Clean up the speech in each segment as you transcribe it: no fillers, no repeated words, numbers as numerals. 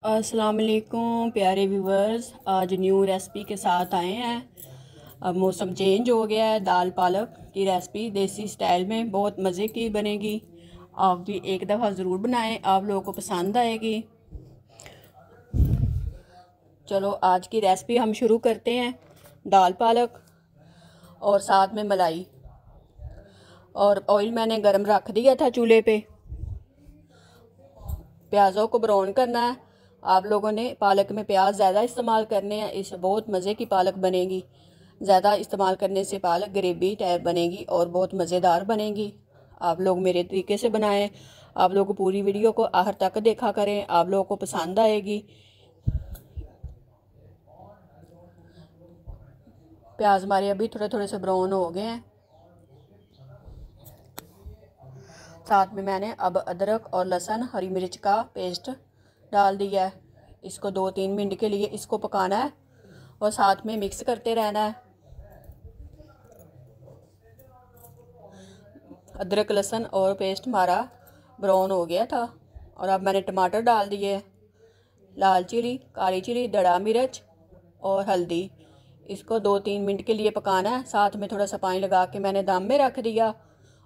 अस्सलाम वालेकुम प्यारे व्यूवर्स। आज न्यू रेसिपी के साथ आए हैं। अब मौसम चेंज हो गया है। दाल पालक की रेसिपी देसी स्टाइल में बहुत मज़े की बनेगी। आप भी एक दफ़ा ज़रूर बनाएं, आप लोगों को पसंद आएगी। चलो आज की रेसिपी हम शुरू करते हैं। दाल पालक और साथ में मलाई, और ऑयल मैंने गरम रख दिया था चूल्हे पे। प्याज़ों को ब्राउन करना है। आप लोगों ने पालक में प्याज ज़्यादा इस्तेमाल करने हैं, इससे बहुत मज़े की पालक बनेगी। ज़्यादा इस्तेमाल करने से पालक ग्रेवी टाइप बनेगी और बहुत मज़ेदार बनेगी। आप लोग मेरे तरीके से बनाएं। आप लोग पूरी वीडियो को आखिर तक देखा करें, आप लोगों को पसंद आएगी। प्याज हमारे अभी थोड़े थोड़े से ब्राउन हो गए हैं। साथ में मैंने अब अदरक और लहसुन हरी मिर्च का पेस्ट डाल दिया है। इसको 2-3 मिनट के लिए इसको पकाना है और साथ में मिक्स करते रहना है। अदरक लहसुन और पेस्ट हमारा ब्राउन हो गया था। और अब मैंने टमाटर डाल दिए, लाल चिली, काली चिली, दड़ा मिर्च और हल्दी। इसको 2-3 मिनट के लिए पकाना है। साथ में थोड़ा सा पानी लगा के मैंने दम में रख दिया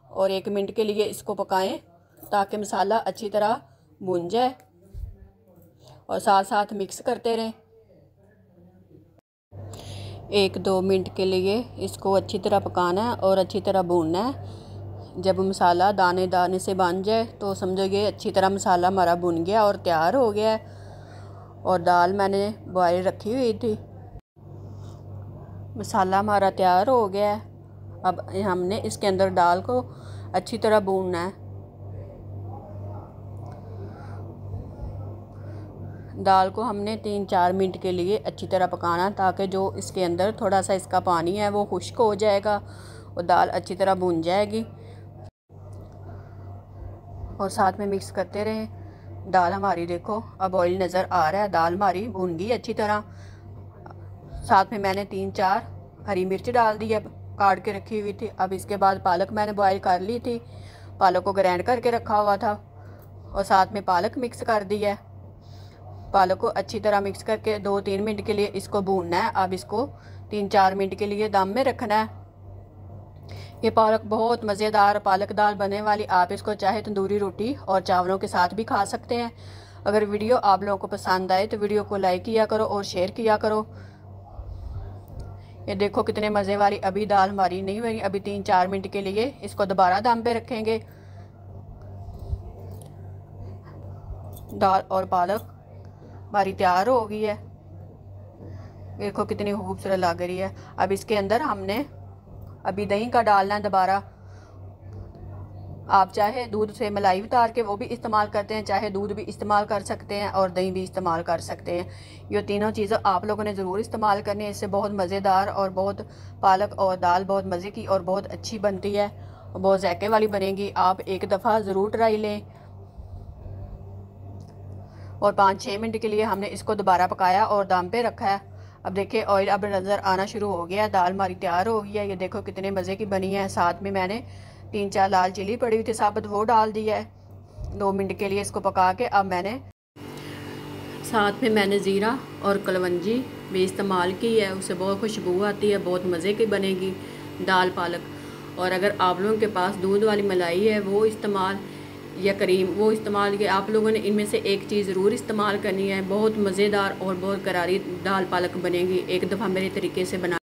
और 1 मिनट के लिए इसको पकाएं ताकि मसाला अच्छी तरह भुन जाए, और साथ साथ मिक्स करते रहें। 1-2 मिनट के लिए इसको अच्छी तरह पकाना है और अच्छी तरह भूनना है। जब मसाला दाने दाने से बन जाए तो समझो ये अच्छी तरह मसाला हमारा भुन गया और तैयार हो गया है। और दाल मैंने बॉयल रखी हुई थी। मसाला हमारा तैयार हो गया है। अब हमने इसके अंदर दाल को अच्छी तरह भूनना है। दाल को हमने 3-4 मिनट के लिए अच्छी तरह पकाना, ताकि जो इसके अंदर थोड़ा सा इसका पानी है वो खुश्क हो जाएगा और दाल अच्छी तरह भून जाएगी। और साथ में मिक्स करते रहें। दाल हमारी देखो अब ऑयल नज़र आ रहा है, दाल हमारी भून गई अच्छी तरह। साथ में मैंने 3-4 हरी मिर्च डाल दी, अब काट के रखी हुई थी। अब इसके बाद पालक मैंने बॉयल कर ली थी, पालक को ग्राइंड करके रखा हुआ था और साथ में पालक मिक्स कर दी है। पालक को अच्छी तरह मिक्स करके 2-3 मिनट के लिए इसको भूनना है। अब इसको 3-4 मिनट के लिए दम में रखना है। ये पालक बहुत मज़ेदार पालक दाल बनने वाली। आप इसको चाहे तंदूरी रोटी और चावलों के साथ भी खा सकते हैं। अगर वीडियो आप लोगों को पसंद आए तो वीडियो को लाइक किया करो और शेयर किया करो। ये देखो कितने मज़े वाली अभी दाल हमारी नहीं बनी। अभी 3-4 मिनट के लिए इसको दोबारा दम पे रखेंगे। दाल और पालक हमारी तैयार हो गई है। देखो कितनी खूबसूरत लग रही है। अब इसके अंदर हमने अभी दही का डालना है दोबारा। आप चाहे दूध से मलाई उतार के वो भी इस्तेमाल करते हैं, चाहे दूध भी इस्तेमाल कर सकते हैं और दही भी इस्तेमाल कर सकते हैं। ये तीनों चीज़ें आप लोगों ने ज़रूर इस्तेमाल करनी है। इससे बहुत मज़ेदार और बहुत पालक और दाल बहुत मज़े की और बहुत अच्छी बनती है और बहुत जायके वाली बनेगी। आप एक दफ़ा ज़रूर ट्राई लें। और 5-6 मिनट के लिए हमने इसको दोबारा पकाया और दम पे रखा है। अब देखिए ऑयल अब नज़र आना शुरू हो गया है। दाल हमारी तैयार हो गई है। ये देखो कितने मज़े की बनी है। साथ में मैंने 3-4 लाल चिली पड़ी हुई थी साबुत, वो डाल दिया है। 2 मिनट के लिए इसको पका के अब मैंने साथ में मैंने ज़ीरा और कलवंजी भी इस्तेमाल की है। उससे बहुत खुशबू आती है, बहुत मज़े की बनेगी दाल पालक। और अगर आप लोगों के पास दूध वाली मलाई है वो इस्तेमाल, या करीम वो इस्तेमाल किया, आप लोगों ने इनमें से एक चीज़ ज़रूर इस्तेमाल करनी है। बहुत मज़ेदार और बहुत करारी दाल पालक बनेगी। एक दफ़ा मेरे तरीके से बना